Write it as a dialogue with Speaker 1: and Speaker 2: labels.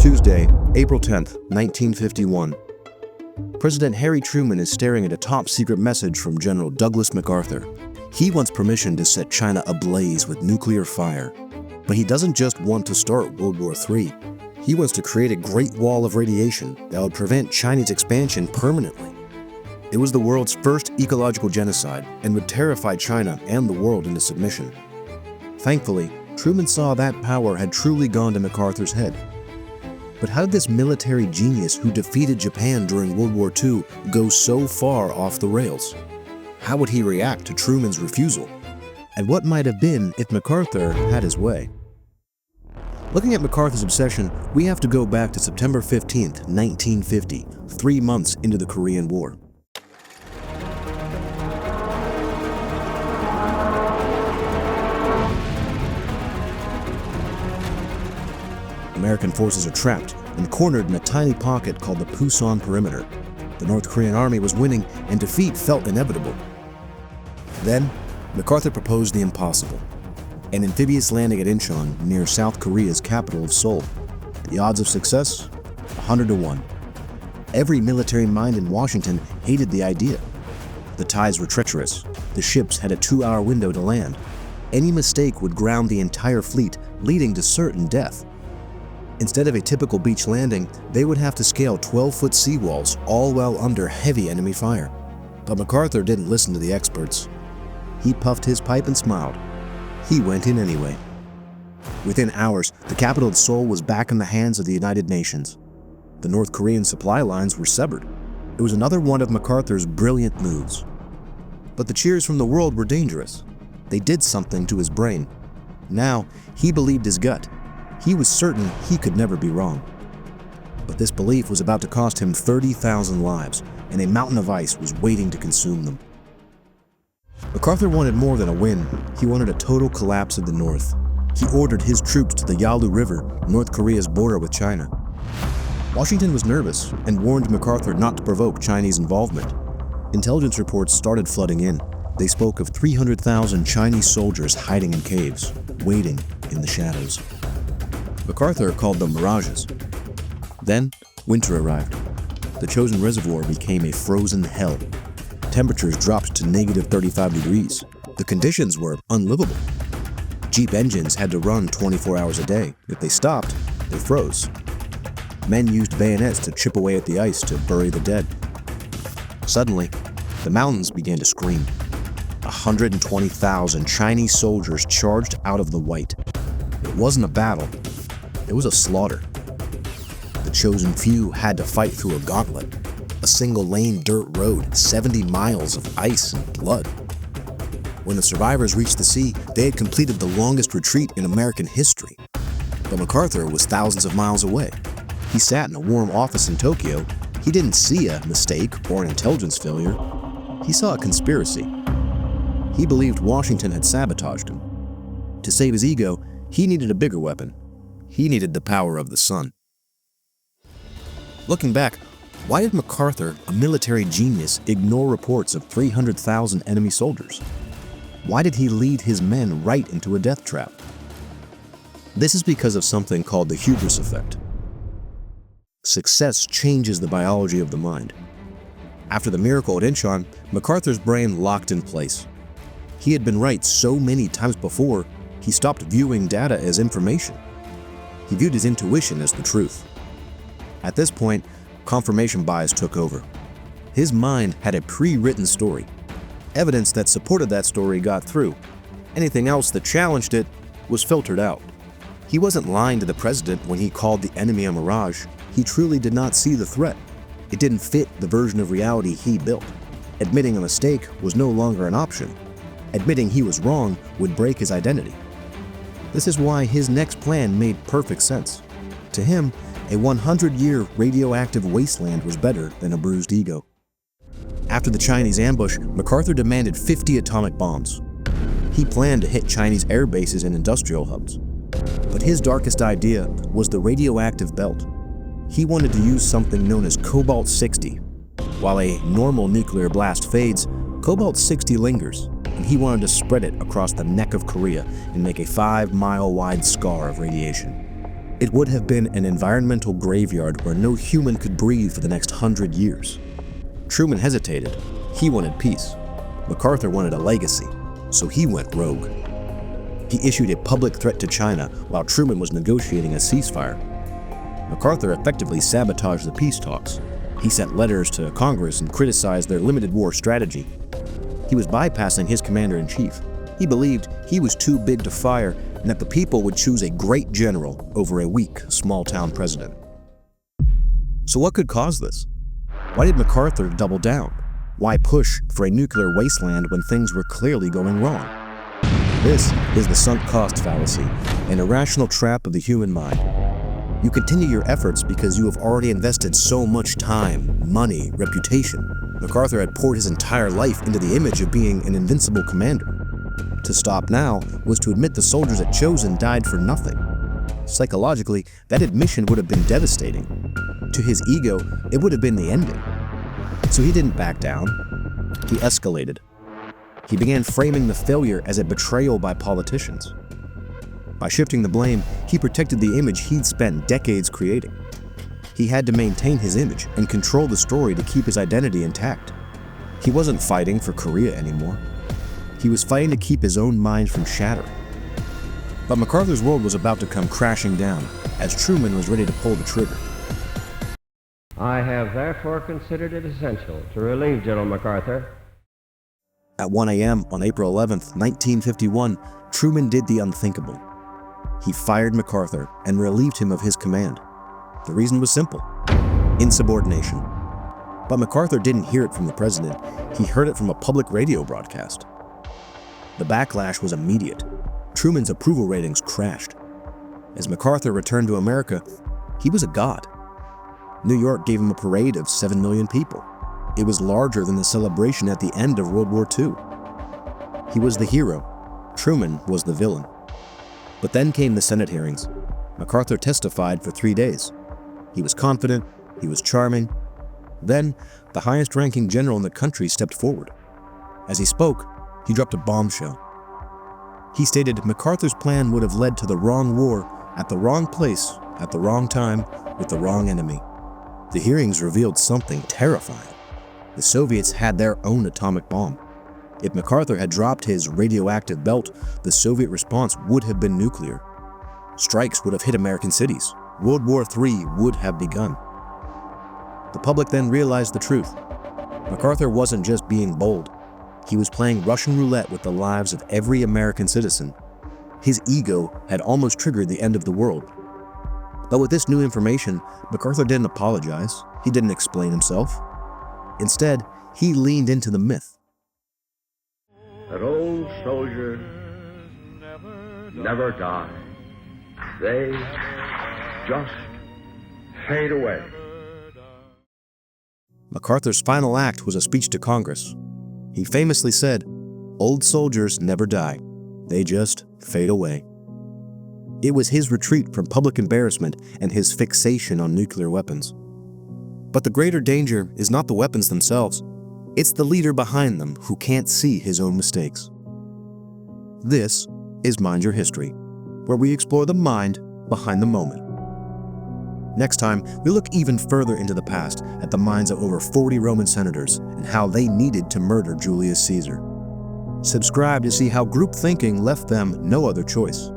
Speaker 1: Tuesday, April 10th, 1951. President Harry Truman is staring at a top-secret message from General Douglas MacArthur. He wants permission to set China ablaze with nuclear fire. But he doesn't just want to start World War III. He wants to create a great wall of radiation that would prevent Chinese expansion permanently. It was the world's first ecological genocide and would terrify China and the world into submission. Thankfully, Truman saw that power had truly gone to MacArthur's head. But how did this military genius who defeated Japan during World War II go so far off the rails? How would he react to Truman's refusal? And what might have been if MacArthur had his way? Looking at MacArthur's obsession, we have to go back to September 15th, 1950, 3 months into the Korean War. American forces are trapped and cornered in a tiny pocket called the Pusan Perimeter. The North Korean army was winning and defeat felt inevitable. Then, MacArthur proposed the impossible, an amphibious landing at Incheon near South Korea's capital of Seoul. The odds of success? 100 to 1. Every military mind in Washington hated the idea. The tides were treacherous. The ships had a 2-hour window to land. Any mistake would ground the entire fleet, leading to certain death. Instead of a typical beach landing, they would have to scale 12-foot seawalls, all while under heavy enemy fire. But MacArthur didn't listen to the experts. He puffed his pipe and smiled. He went in anyway. Within hours, the capital of Seoul was back in the hands of the United Nations. The North Korean supply lines were severed. It was another one of MacArthur's brilliant moves. But the cheers from the world were dangerous. They did something to his brain. Now, he believed his gut. He was certain he could never be wrong. But this belief was about to cost him 30,000 lives, and a mountain of ice was waiting to consume them. MacArthur wanted more than a win. He wanted a total collapse of the North. He ordered his troops to the Yalu River, North Korea's border with China. Washington was nervous and warned MacArthur not to provoke Chinese involvement. Intelligence reports started flooding in. They spoke of 300,000 Chinese soldiers hiding in caves, waiting in the shadows. MacArthur called them mirages. Then, winter arrived. The chosen reservoir became a frozen hell. Temperatures dropped to negative 35 degrees. The conditions were unlivable. Jeep engines had to run 24 hours a day. If they stopped, they froze. Men used bayonets to chip away at the ice to bury the dead. Suddenly, the mountains began to scream. 120,000 Chinese soldiers charged out of the white. It wasn't a battle. It was a slaughter. The chosen few had to fight through a gauntlet, a single-lane dirt road, 70 miles of ice and blood. When the survivors reached the sea, they had completed the longest retreat in American history. But MacArthur was thousands of miles away. He sat in a warm office in Tokyo. He didn't see a mistake or an intelligence failure. He saw a conspiracy. He believed Washington had sabotaged him. To save his ego, he needed a bigger weapon. He needed the power of the sun. Looking back, why did MacArthur, a military genius, ignore reports of 300,000 enemy soldiers? Why did he lead his men right into a death trap? This is because of something called the hubris effect. Success changes the biology of the mind. After the miracle at Incheon, MacArthur's brain locked in place. He had been right so many times before, he stopped viewing data as information. He viewed his intuition as the truth. At this point, confirmation bias took over. His mind had a pre-written story. Evidence that supported that story got through. Anything else that challenged it was filtered out. He wasn't lying to the president when he called the enemy a mirage. He truly did not see the threat. It didn't fit the version of reality he built. Admitting a mistake was no longer an option. Admitting he was wrong would break his identity. This is why his next plan made perfect sense. To him, a 100-year radioactive wasteland was better than a bruised ego. After the Chinese ambush, MacArthur demanded 50 atomic bombs. He planned to hit Chinese air bases and industrial hubs. But his darkest idea was the radioactive belt. He wanted to use something known as cobalt-60. While a normal nuclear blast fades, cobalt-60 lingers, and he wanted to spread it across the neck of Korea and make a 5-mile wide scar of radiation. It would have been an environmental graveyard where no human could breathe for the next 100 years. Truman hesitated. He wanted peace. MacArthur wanted a legacy, so he went rogue. He issued a public threat to China while Truman was negotiating a ceasefire. MacArthur effectively sabotaged the peace talks. He sent letters to Congress and criticized their limited war strategy. He was bypassing his commander-in-chief. He believed he was too big to fire and that the people would choose a great general over a weak, small-town president. So what could cause this? Why did MacArthur double down? Why push for a nuclear wasteland when things were clearly going wrong? This is the sunk cost fallacy, an irrational trap of the human mind. You continue your efforts because you have already invested so much time, money, reputation. MacArthur had poured his entire life into the image of being an invincible commander. To stop now was to admit the soldiers at Chosin died for nothing. Psychologically, that admission would have been devastating. To his ego, it would have been the ending. So he didn't back down. He escalated. He began framing the failure as a betrayal by politicians. By shifting the blame, he protected the image he'd spent decades creating. He had to maintain his image and control the story to keep his identity intact. He wasn't fighting for Korea anymore. He was fighting to keep his own mind from shattering. But MacArthur's world was about to come crashing down as Truman was ready to pull the trigger.
Speaker 2: I have therefore considered it essential to relieve General MacArthur.
Speaker 1: At 1 a.m. on April 11, 1951, Truman did the unthinkable. He fired MacArthur and relieved him of his command. The reason was simple: insubordination. But MacArthur didn't hear it from the president. He heard it from a public radio broadcast. The backlash was immediate. Truman's approval ratings crashed. As MacArthur returned to America, he was a god. New York gave him a parade of 7 million people. It was larger than the celebration at the end of World War II. He was the hero. Truman was the villain. But then came the Senate hearings. MacArthur testified for 3 days. He was confident, he was charming. Then, the highest-ranking general in the country stepped forward. As he spoke, he dropped a bombshell. He stated MacArthur's plan would have led to the wrong war, at the wrong place, at the wrong time, with the wrong enemy. The hearings revealed something terrifying. The Soviets had their own atomic bomb. If MacArthur had dropped his radioactive belt, the Soviet response would have been nuclear. Strikes would have hit American cities. World War III would have begun. The public then realized the truth. MacArthur wasn't just being bold. He was playing Russian roulette with the lives of every American citizen. His ego had almost triggered the end of the world. But with this new information, MacArthur didn't apologize. He didn't explain himself. Instead, he leaned into the myth.
Speaker 2: That old soldiers never die. They just fade away.
Speaker 1: MacArthur's final act was a speech to Congress. He famously said, "Old soldiers never die. They just fade away." It was his retreat from public embarrassment and his fixation on nuclear weapons. But the greater danger is not the weapons themselves. It's the leader behind them who can't see his own mistakes. This is Mind Your History, where we explore the mind behind the moment. Next time, we look even further into the past at the minds of over 40 Roman senators and how they needed to murder Julius Caesar. Subscribe to see how group thinking left them no other choice.